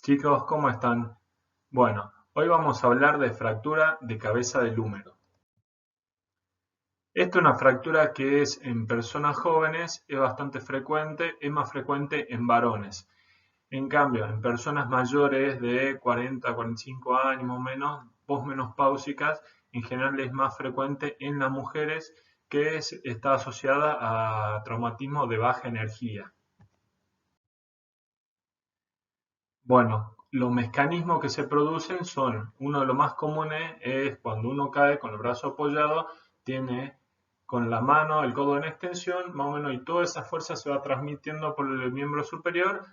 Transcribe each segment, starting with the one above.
Chicos, ¿cómo están? Bueno, hoy vamos a hablar de fractura de cabeza del húmero. Esta es una fractura que es en personas jóvenes, es bastante frecuente, es más frecuente en varones. En cambio, en personas mayores de 40 a 45 años más o menos, posmenopáusicas, en general es más frecuente en las mujeres está asociada a traumatismo de baja energía. Bueno, los mecanismos que se producen son, uno de los más comunes es cuando uno cae con el brazo apoyado, tiene con la mano, el codo en extensión, más o menos, y toda esa fuerza se va transmitiendo por el miembro superior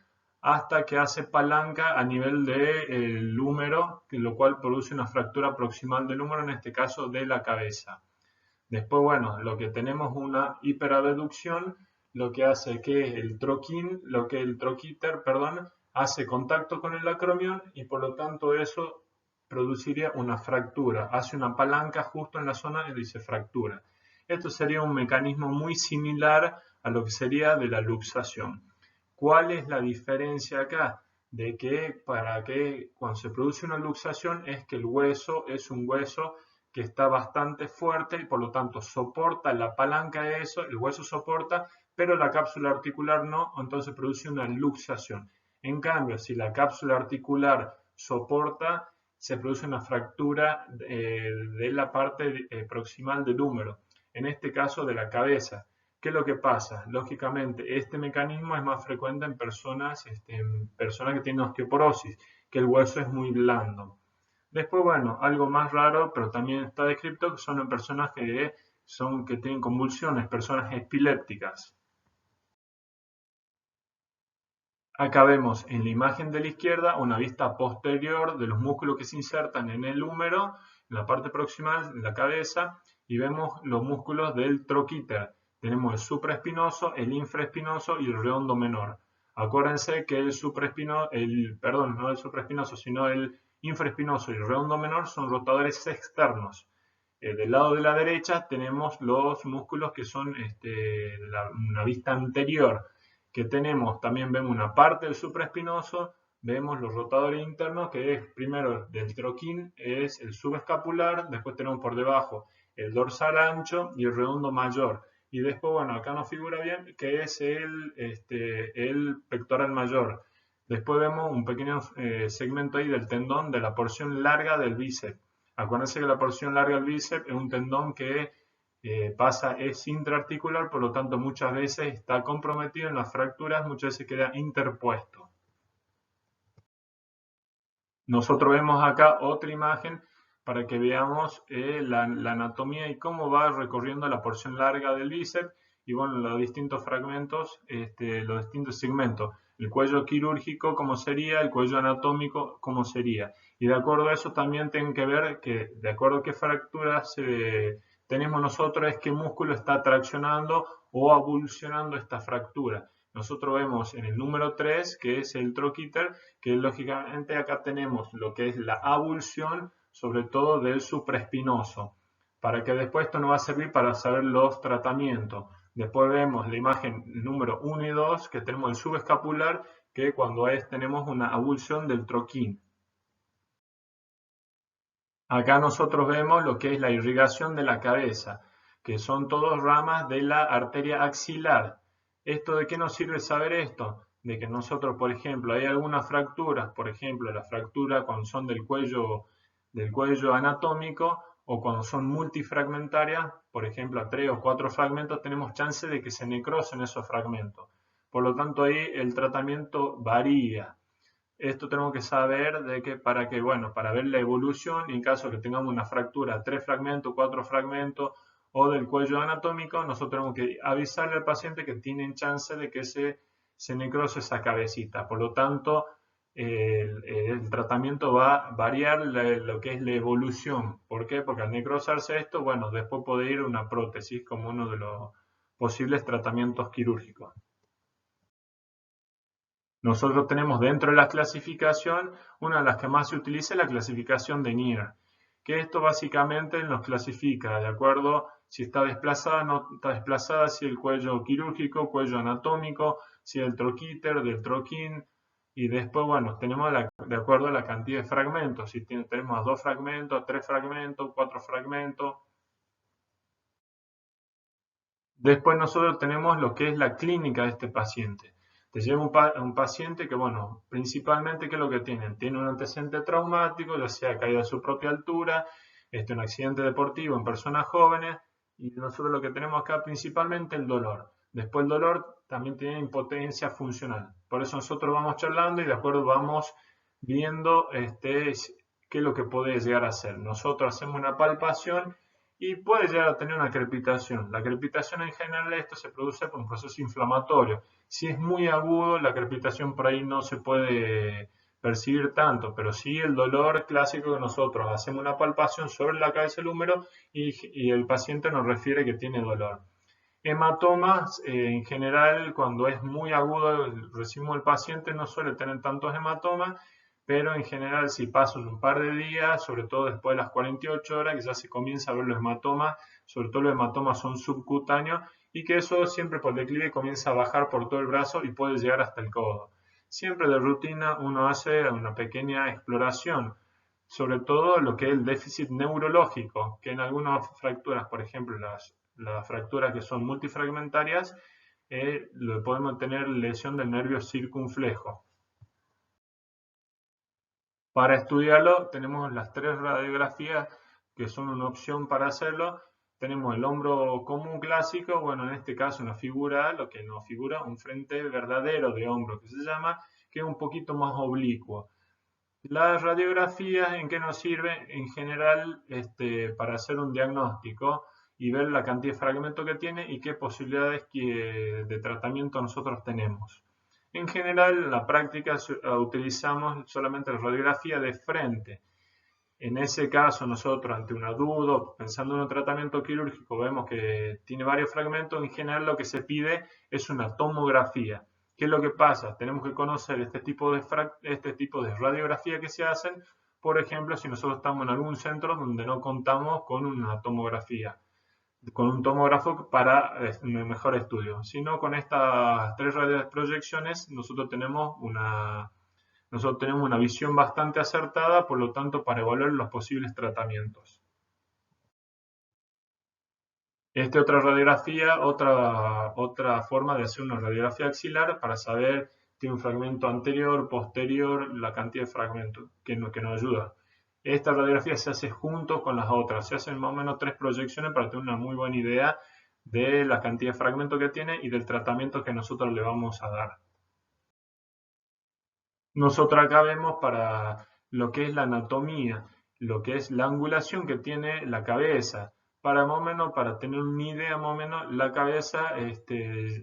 hasta que hace palanca a nivel del húmero, lo cual produce una fractura proximal del húmero, en este caso de la cabeza. Después, bueno, lo que tenemos una hiperabducción, lo que hace que el troquíter, perdón, hace contacto con el acromion y por lo tanto eso produciría una fractura, hace una palanca justo en la zona y dice fractura. Esto sería un mecanismo muy similar a lo que sería de la luxación. ¿Cuál es la diferencia acá? De que para que cuando se produce una luxación es que el hueso es un hueso que está bastante fuerte y por lo tanto soporta la palanca de eso, el hueso soporta, pero la cápsula articular no, entonces produce una luxación. En cambio, si la cápsula articular soporta, se produce una fractura de la parte proximal del húmero, en este caso de la cabeza. ¿Qué es lo que pasa? Lógicamente, este mecanismo es más frecuente en personas que tienen osteoporosis, que el hueso es muy blando. Después, bueno, algo más raro, pero también está descrito, que son en personas que tienen convulsiones, personas epilépticas. Acá vemos en la imagen de la izquierda una vista posterior de los músculos que se insertan en el húmero, en la parte proximal, en la cabeza, y vemos los músculos del troquíter. Tenemos el supraespinoso, el infraespinoso y el redondo menor. Acuérdense que perdón, no el supraespinoso, sino el infraespinoso y el redondo menor son rotadores externos. Del lado de la derecha tenemos los músculos que son una vista anterior, que tenemos, también vemos una parte del supraespinoso, vemos los rotadores internos, que es primero del troquín, es el subescapular, después tenemos por debajo el dorsal ancho y el redondo mayor. Y después, bueno, acá nos figura bien que es el pectoral mayor. Después vemos un pequeño segmento ahí del tendón de la porción larga del bíceps. Acuérdense que la porción larga del bíceps es un tendón que es intraarticular, por lo tanto muchas veces está comprometido en las fracturas, muchas veces queda interpuesto. Nosotros vemos acá otra imagen para que veamos la anatomía y cómo va recorriendo la porción larga del bíceps y bueno, los distintos fragmentos, los distintos segmentos. El cuello quirúrgico, cómo sería, el cuello anatómico, cómo sería. Y de acuerdo a eso también tienen que ver que, de acuerdo a qué fracturas tenemos nosotros, es qué músculo está traccionando o abulsionando esta fractura. Nosotros vemos en el número 3, que es el troquíter, que lógicamente acá tenemos lo que es la abulsión, sobre todo del supraespinoso, para que después esto nos va a servir para saber los tratamientos. Después vemos la imagen número 1 y 2, que tenemos el subescapular, que cuando tenemos una abulsión del troquín. Acá nosotros vemos lo que es la irrigación de la cabeza, que son todas ramas de la arteria axilar. ¿Esto de qué nos sirve saber esto? De que nosotros, por ejemplo, hay algunas fracturas, por ejemplo, la fractura cuando son del cuello anatómico o cuando son multifragmentarias, por ejemplo, a 3 o 4 fragmentos, tenemos chance de que se necrosen esos fragmentos. Por lo tanto, ahí el tratamiento varía. Esto tenemos que saber de que bueno, para ver la evolución, en caso de que tengamos una fractura, 3 fragmentos, 4 fragmentos o del cuello anatómico, nosotros tenemos que avisarle al paciente que tienen chance de que se necrose esa cabecita. Por lo tanto, el tratamiento va a variar lo que es la evolución. ¿Por qué? Porque al necrosarse esto, bueno, después puede ir una prótesis como uno de los posibles tratamientos quirúrgicos. Nosotros tenemos dentro de la clasificación, una de las que más se utiliza es la clasificación de Neer, que esto básicamente nos clasifica de acuerdo si está desplazada, no está desplazada, si el cuello quirúrgico, cuello anatómico, si el troquíter, del troquín, Y después, bueno, tenemos de acuerdo a la cantidad de fragmentos. Si tenemos 2 fragmentos, 3 fragmentos, 4 fragmentos. Después nosotros tenemos lo que es la clínica de este paciente. Te llega un paciente que, bueno, principalmente, ¿qué es lo que tienen? Tiene un antecedente traumático, ya sea caída a su propia altura, un accidente deportivo en personas jóvenes, y nosotros lo que tenemos acá principalmente el dolor. Después el dolor también tiene impotencia funcional. Por eso nosotros vamos charlando y de acuerdo vamos viendo qué es lo que puede llegar a ser. Nosotros hacemos una palpación y puede llegar a tener una crepitación. La crepitación en general esto se produce por un proceso inflamatorio. Si es muy agudo, la crepitación por ahí no se puede percibir tanto, pero sí el dolor clásico que nosotros hacemos una palpación sobre la cabeza del húmero y el paciente nos refiere que tiene dolor. Hematomas, en general, cuando es muy agudo el racimo del paciente, no suele tener tantos hematomas, pero en general, si pasan un par de días, sobre todo después de las 48 horas, que ya se comienza a ver los hematomas, sobre todo los hematomas son subcutáneos, y que eso siempre por declive comienza a bajar por todo el brazo y puede llegar hasta el codo. Siempre de rutina uno hace una pequeña exploración, sobre todo lo que es el déficit neurológico, que en algunas fracturas, por ejemplo las fracturas que son multifragmentarias, podemos tener lesión del nervio circunflejo. Para estudiarlo tenemos las 3 radiografías que son una opción para hacerlo. Tenemos el hombro común clásico, bueno, en este caso nos figura lo que nos figura un frente verdadero de hombro, que se llama, que es un poquito más oblicuo. Las radiografías, ¿en qué nos sirve? En general, para hacer un diagnóstico y ver la cantidad de fragmentos que tiene y qué posibilidades de tratamiento nosotros tenemos. En general, en la práctica utilizamos solamente la radiografía de frente. En ese caso, nosotros ante una duda, pensando en un tratamiento quirúrgico, vemos que tiene varios fragmentos. En general, lo que se pide es una tomografía. ¿Qué es lo que pasa? Tenemos que conocer este tipo de radiografía que se hacen, por ejemplo, si nosotros estamos en algún centro donde no contamos con una tomografía, con un tomógrafo para un mejor estudio. Sino con estas 3 radioproyecciones nosotros tenemos una visión bastante acertada, por lo tanto, para evaluar los posibles tratamientos. Otra radiografía, otra forma de hacer una radiografía axilar para saber si tiene un fragmento anterior, posterior, la cantidad de fragmentos que nos ayuda. Esta radiografía se hace junto con las otras, se hacen más o menos 3 proyecciones para tener una muy buena idea de la cantidad de fragmentos que tiene y del tratamiento que nosotros le vamos a dar. Nosotros acá vemos para lo que es la anatomía, lo que es la angulación que tiene la cabeza. Para más o menos, para tener una idea más o menos, la cabeza,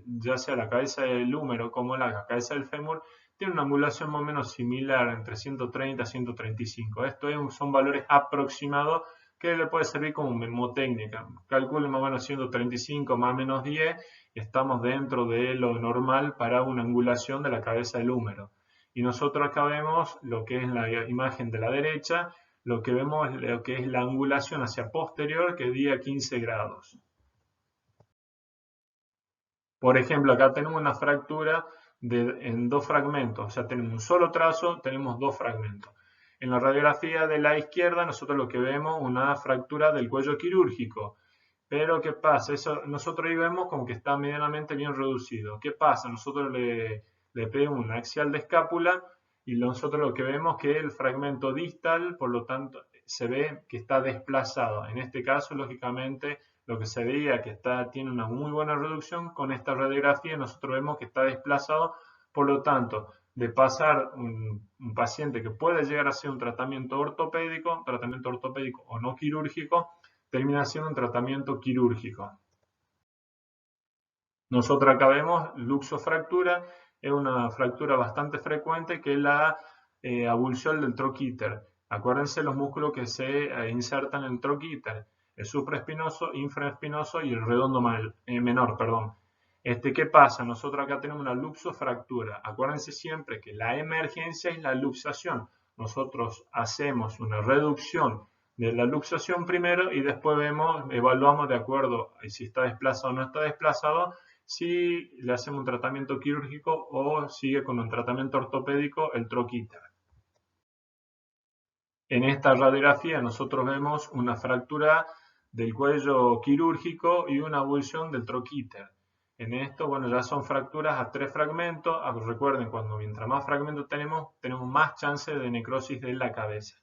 ya sea la cabeza del húmero como la cabeza del fémur, tiene una angulación más o menos similar entre 130 y 135. Son valores aproximados que le puede servir como memotécnica. Calculen más o menos 135 más o menos 10 y estamos dentro de lo normal para una angulación de la cabeza del húmero. Y nosotros acá vemos lo que es la imagen de la derecha, lo que vemos es lo que es la angulación hacia posterior, que es a 15 grados. Por ejemplo, acá tenemos una fractura en 2 fragmentos, o sea, tenemos un solo trazo, tenemos 2 fragmentos. En la radiografía de la izquierda, nosotros lo que vemos es una fractura del cuello quirúrgico. Pero, ¿qué pasa? Nosotros ahí vemos como que está medianamente bien reducido. ¿Qué pasa? Nosotros le pegamos un axial de escápula y nosotros lo que vemos es que el fragmento distal, por lo tanto, se ve que está desplazado. En este caso, lógicamente, lo que se veía que tiene una muy buena reducción, con esta radiografía nosotros vemos que está desplazado, por lo tanto, de pasar un paciente que puede llegar a ser un tratamiento ortopédico o no quirúrgico, termina siendo un tratamiento quirúrgico. Nosotros acá vemos luxofractura, es una fractura bastante frecuente que es la avulsión del troquíter. Acuérdense los músculos que se insertan en el troquíter, el supraespinoso, infraespinoso y el redondo menor, perdón. ¿Qué pasa? Nosotros acá tenemos una luxofractura. Acuérdense siempre que la emergencia es la luxación. Nosotros hacemos una reducción de la luxación primero y después evaluamos de acuerdo a si está desplazado o no está desplazado si le hacemos un tratamiento quirúrgico o sigue con un tratamiento ortopédico el troquíter. En esta radiografía nosotros vemos una fractura del cuello quirúrgico y una avulsión del troquíter. En esto, bueno, ya son fracturas a 3 fragmentos. Recuerden, mientras más fragmentos tenemos más chance de necrosis de la cabeza.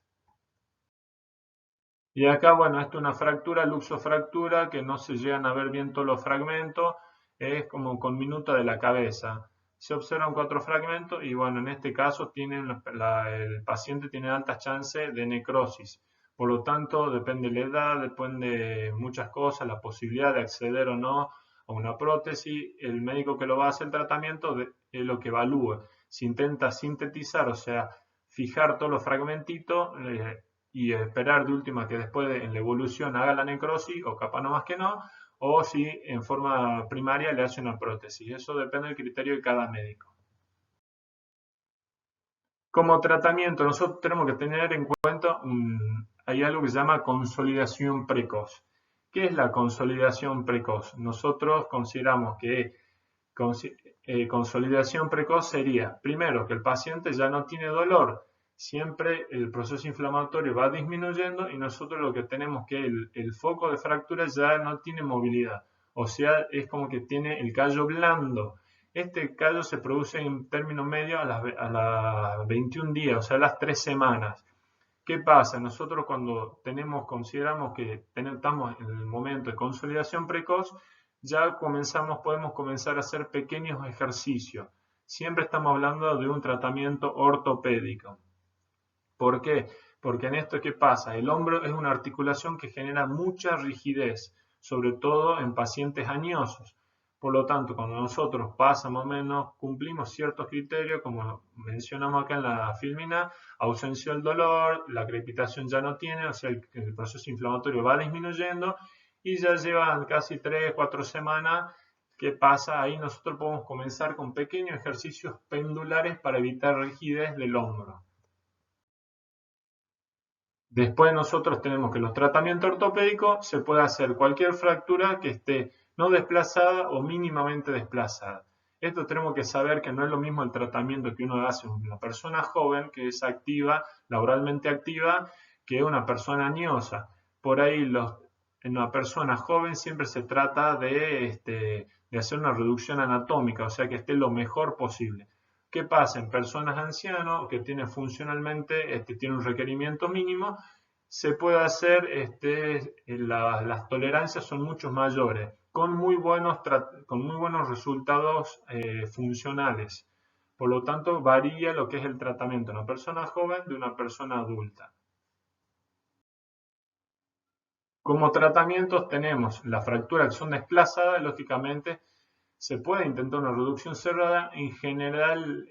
Y acá, bueno, esto es una fractura, luxofractura, que no se llegan a ver bien todos los fragmentos, es como con minuta de la cabeza. Se observan 4 fragmentos y, bueno, en este caso el paciente tiene altas chances de necrosis. Por lo tanto, depende de la edad, depende de muchas cosas, la posibilidad de acceder o no a una prótesis. El médico que lo va a hacer el tratamiento es lo que evalúa. Si intenta sintetizar, o sea, fijar todos los fragmentitos, y esperar de última que después en la evolución haga la necrosis, o capaz no más que no, o si en forma primaria le hace una prótesis. Eso depende del criterio de cada médico. Como tratamiento, nosotros tenemos que tener en cuenta, hay algo que se llama consolidación precoz. ¿Qué es la consolidación precoz? Nosotros consideramos que consolidación precoz sería, primero, que el paciente ya no tiene dolor, siempre el proceso inflamatorio va disminuyendo y nosotros lo que tenemos que el foco de fractura ya no tiene movilidad, o sea, es como que tiene el callo blando. Este callo se produce en término medio a las 21 días, o sea, a las 3 semanas. ¿Qué pasa? Nosotros cuando consideramos que estamos en el momento de consolidación precoz, ya podemos comenzar a hacer pequeños ejercicios. Siempre estamos hablando de un tratamiento ortopédico. ¿Por qué? Porque en esto, ¿qué pasa? El hombro es una articulación que genera mucha rigidez, sobre todo en pacientes añosos. Por lo tanto, cuando nosotros más o menos cumplimos ciertos criterios, como mencionamos acá en la filmina, ausencia del dolor, la crepitación ya no tiene, o sea, el proceso inflamatorio va disminuyendo y ya llevan casi 3-4 semanas. ¿Qué pasa? Ahí nosotros podemos comenzar con pequeños ejercicios pendulares para evitar rigidez del hombro. Después nosotros tenemos que los tratamientos ortopédicos se puede hacer cualquier fractura que esté no desplazada o mínimamente desplazada. Esto tenemos que saber que no es lo mismo el tratamiento que uno hace a una persona joven que es activa, laboralmente activa, que una persona añosa. Por ahí en una persona joven siempre se trata de hacer una reducción anatómica, o sea que esté lo mejor posible. ¿Qué pasa? En personas ancianas que tienen funcionalmente, tienen un requerimiento mínimo, se puede hacer, las tolerancias son mucho mayores, con muy buenos resultados funcionales. Por lo tanto, varía lo que es el tratamiento de una persona joven de una persona adulta. Como tratamientos tenemos la fractura que son desplazadas, lógicamente se puede intentar una reducción cerrada, en general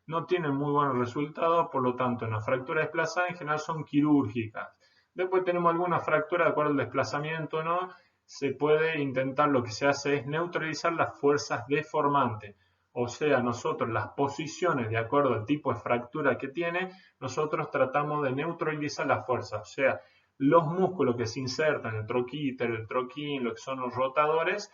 no tienen muy buenos resultados, por lo tanto en la fractura desplazada en general son quirúrgicas. Después tenemos alguna fractura de acuerdo al desplazamiento, ¿no? Se puede intentar, lo que se hace es neutralizar las fuerzas deformantes. O sea, nosotros las posiciones de acuerdo al tipo de fractura que tiene, nosotros tratamos de neutralizar las fuerzas. O sea, los músculos que se insertan, el troquíter, el troquín, lo que son los rotadores,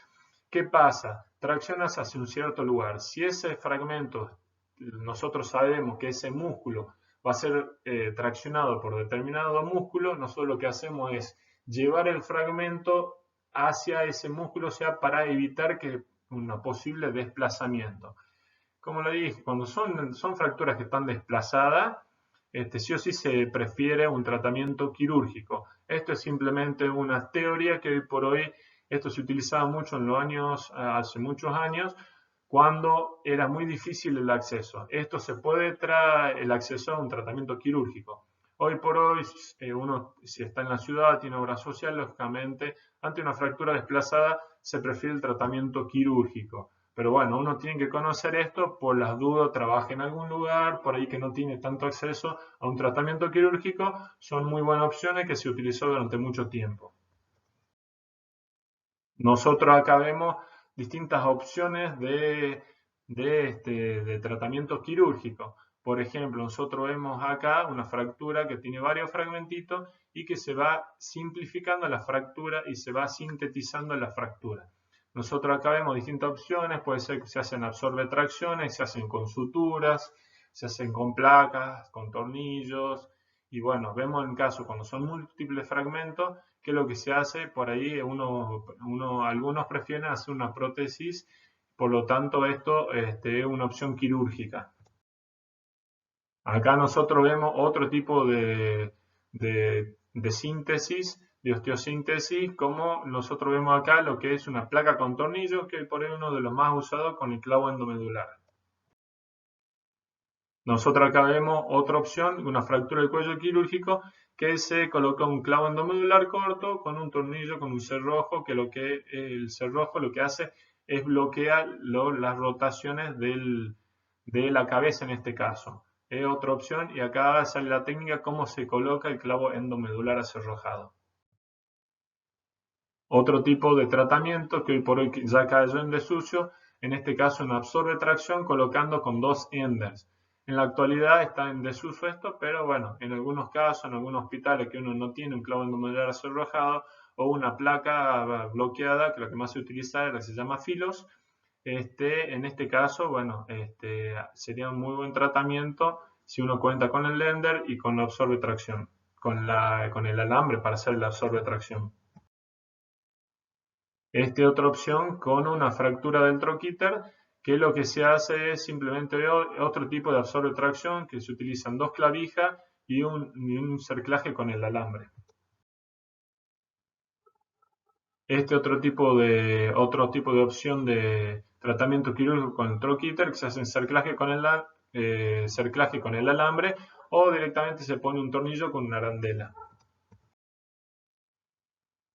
¿qué pasa? Traccionas hacia un cierto lugar. Si ese fragmento, nosotros sabemos que ese músculo va a ser traccionado por determinado músculo, nosotros lo que hacemos es llevar el fragmento hacia ese músculo, o sea, para evitar que un posible desplazamiento. Como le dije, cuando son fracturas que están desplazadas, sí o sí se prefiere un tratamiento quirúrgico. Esto es simplemente una teoría que hoy por hoy, esto se utilizaba mucho en los años, hace muchos años, cuando era muy difícil el acceso. Esto se puede traer el acceso a un tratamiento quirúrgico. Hoy por hoy, uno si está en la ciudad, tiene obra social, lógicamente, ante una fractura desplazada se prefiere el tratamiento quirúrgico. Pero bueno, uno tiene que conocer esto, por las dudas trabaja en algún lugar, por ahí que no tiene tanto acceso a un tratamiento quirúrgico, son muy buenas opciones que se utilizó durante mucho tiempo. Nosotros acá vemos distintas opciones de tratamiento quirúrgico. Por ejemplo, nosotros vemos acá una fractura que tiene varios fragmentitos y que se va simplificando la fractura y se va sintetizando la fractura. Nosotros acá vemos distintas opciones, puede ser que se hacen absorbe-tracciones, se hacen con suturas, se hacen con placas, con tornillos, y bueno, vemos en caso cuando son múltiples fragmentos, que lo que se hace por ahí, algunos prefieren hacer una prótesis, por lo tanto esto es una opción quirúrgica. Acá nosotros vemos otro tipo de síntesis, de osteosíntesis, como nosotros vemos acá lo que es una placa con tornillos, que por ahí es uno de los más usados con el clavo endomedular. Nosotros acá vemos otra opción, una fractura del cuello quirúrgico, que se coloca un clavo endomedular corto con un tornillo, con un cerrojo, que el cerrojo lo que hace es bloquear las rotaciones de la cabeza en este caso. Es otra opción y acá sale la técnica cómo se coloca el clavo endomedular acerrojado. Otro tipo de tratamiento que hoy por hoy ya cayó en desuso, en este caso una absorbe tracción colocando con dos enders. En la actualidad está en desuso esto, pero bueno, en algunos casos, en algunos hospitales que uno no tiene un clavo endomedular acerrojado o una placa bloqueada, que lo que más se utiliza es la que se llama filos, en este caso, bueno, sería un muy buen tratamiento si uno cuenta con el lender y con la absorbe tracción, con el alambre para hacer la absorbe tracción. Otra opción con una fractura del troquíter, que lo que se hace es simplemente otro tipo de absorbe tracción, que se utilizan dos clavijas y un cerclaje con el alambre. Otro tipo de opción de tratamiento quirúrgico con el troquíter, que se hace en cerclaje con el alambre, o directamente se pone un tornillo con una arandela.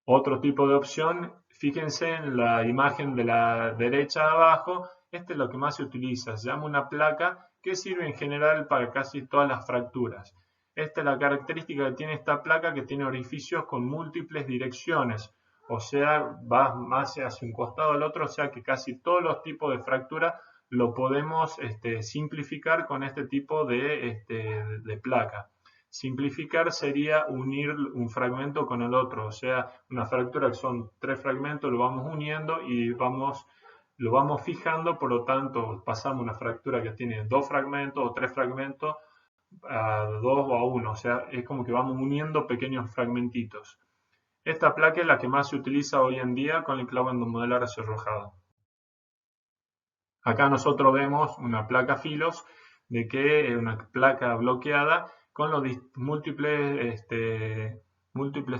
Otro tipo de opción, fíjense en la imagen de la derecha abajo, este es lo que más se utiliza, se llama una placa que sirve en general para casi todas las fracturas. Esta es la característica que tiene esta placa, que tiene orificios con múltiples direcciones, o sea, va más hacia un costado al otro, o sea que casi todos los tipos de fractura lo podemos simplificar con este tipo de placa. Simplificar sería unir un fragmento con el otro, o sea, una fractura que son tres fragmentos, lo vamos uniendo y lo vamos fijando, por lo tanto pasamos una fractura que tiene dos fragmentos o tres fragmentos a dos o a uno, o sea, es como que vamos uniendo pequeños fragmentitos. Esta placa es la que más se utiliza hoy en día con el clavo endomedular acerrojado. Acá nosotros vemos una placa filos, de que es una placa bloqueada con los múltiples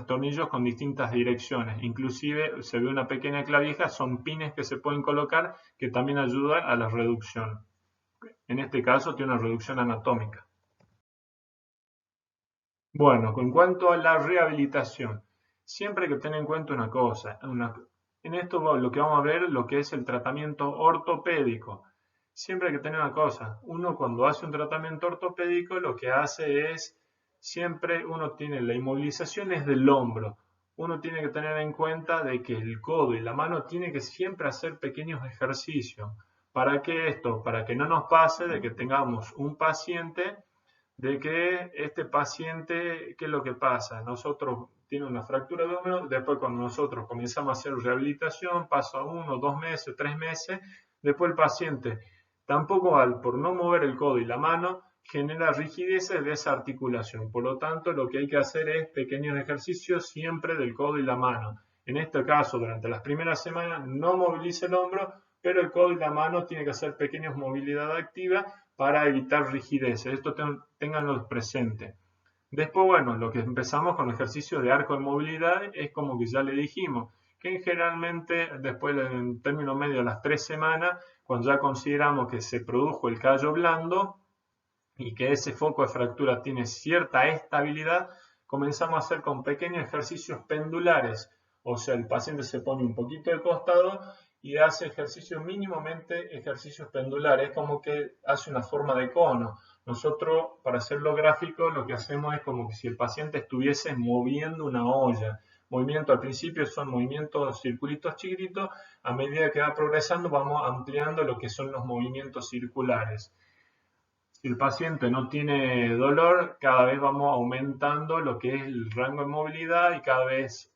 tornillos con distintas direcciones. Inclusive se ve una pequeña clavija, son pines que se pueden colocar que también ayudan a la reducción. En este caso tiene una reducción anatómica. Bueno, en cuanto a la rehabilitación, siempre hay que tener en cuenta una cosa. En esto lo que vamos a ver, lo que es el tratamiento ortopédico. Siempre hay que tener una cosa. Uno cuando hace un tratamiento ortopédico, lo que hace es, siempre uno tiene la inmovilización es del hombro. Uno tiene que tener en cuenta de que el codo y la mano tienen que siempre hacer pequeños ejercicios. ¿Para qué esto? Para que no nos pase de que tengamos un paciente de que este paciente, ¿qué es lo que pasa? Nosotros tiene una fractura de hombro, después cuando nosotros comenzamos a hacer rehabilitación, pasa 1, 2 meses, 3 meses, después el paciente tampoco por no mover el codo y la mano genera rigidez de esa articulación. Por lo tanto, lo que hay que hacer es pequeños ejercicios siempre del codo y la mano. En este caso, durante las primeras semanas no movilice el hombro, pero el codo y la mano tienen que hacer pequeñas movilidad activa para evitar rigidez. Esto tenganlo presente. Después, bueno, lo que empezamos con ejercicios de arco de movilidad es como que ya le dijimos, que generalmente después en término medio de las 3 semanas, cuando ya consideramos que se produjo el callo blando y que ese foco de fractura tiene cierta estabilidad, comenzamos a hacer con pequeños ejercicios pendulares. O sea, el paciente se pone un poquito de costado y hace ejercicios mínimamente ejercicios pendulares, como que hace una forma de cono. Nosotros, para hacerlo gráfico, lo que hacemos es como que si el paciente estuviese moviendo una olla. Movimiento al principio son movimientos circulitos chiquititos, a medida que va progresando vamos ampliando lo que son los movimientos circulares. Si el paciente no tiene dolor, cada vez vamos aumentando lo que es el rango de movilidad y cada vez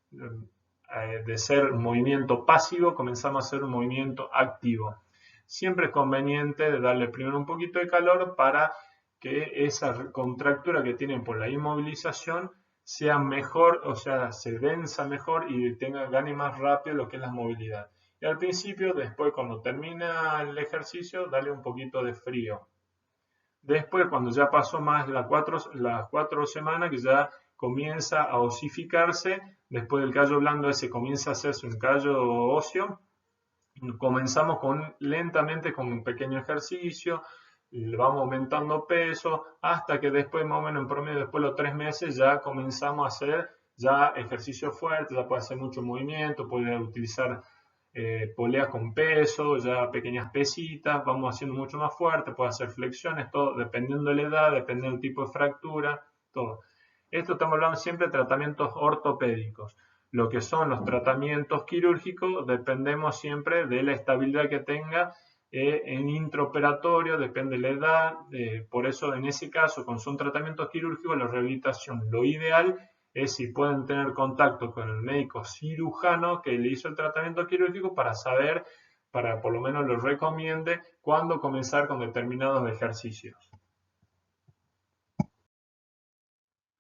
de ser un movimiento pasivo, comenzamos a hacer un movimiento activo. Siempre es conveniente darle primero un poquito de calor para que esa contractura que tienen por la inmovilización sea mejor, o sea, se densa mejor y gane más rápido lo que es la movilidad. Y al principio, después cuando termina el ejercicio, dale un poquito de frío. Después, cuando ya pasó más las 4 semanas, que ya comienza a osificarse, después del callo blando ese comienza a hacerse un callo óseo, comenzamos lentamente con un pequeño ejercicio, le vamos aumentando peso, hasta que después, más o menos en promedio, después de los 3 meses, ya comenzamos a hacer ya ejercicio fuerte, ya puede hacer mucho movimiento, puede utilizar poleas con peso, ya pequeñas pesitas, vamos haciendo mucho más fuerte, puede hacer flexiones, todo dependiendo de la edad, dependiendo del tipo de fractura, todo. Esto estamos hablando siempre de tratamientos ortopédicos. Lo que son los tratamientos quirúrgicos, dependemos siempre de la estabilidad que tenga en intraoperatorio, depende de la edad, por eso en ese caso, cuando son tratamientos quirúrgicos, la rehabilitación, lo ideal es si pueden tener contacto con el médico cirujano que le hizo el tratamiento quirúrgico para saber, para por lo menos lo recomiende, cuándo comenzar con determinados ejercicios.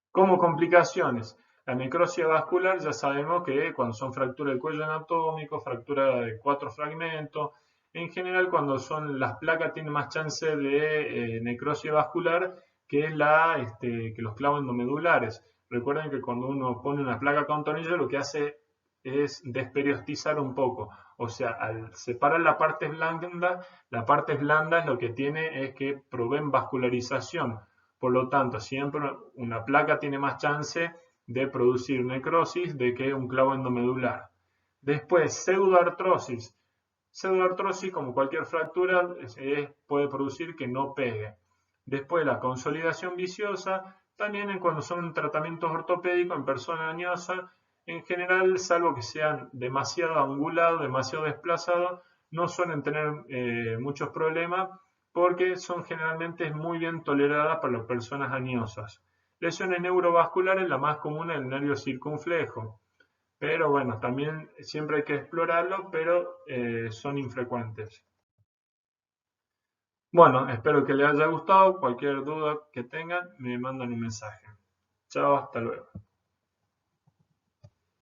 Como complicaciones, la necrosis vascular ya sabemos que cuando son fracturas del cuello anatómico, fractura de 4 fragmentos, en general cuando son las placas tienen más chance de necrosis vascular que los clavos endomedulares. Recuerden que cuando uno pone una placa con tornillo lo que hace es desperiostizar un poco. O sea, al separar la parte blanda es lo que tiene es que proveen vascularización. Por lo tanto, siempre una placa tiene más chance de producir necrosis de que un clavo endomedular. Después, pseudoartrosis. Pseudoartrosis, como cualquier fractura, puede producir que no pegue. Después, la consolidación viciosa, también cuando son tratamientos ortopédicos en personas añosas, en general, salvo que sean demasiado angulados, demasiado desplazados, no suelen tener muchos problemas porque son generalmente muy bien toleradas por las personas añosas. Lesiones neurovasculares, la más común es el nervio circunflejo, pero bueno, también siempre hay que explorarlo, pero son infrecuentes. Bueno, espero que les haya gustado. Cualquier duda que tengan, me mandan un mensaje. Chao, hasta luego.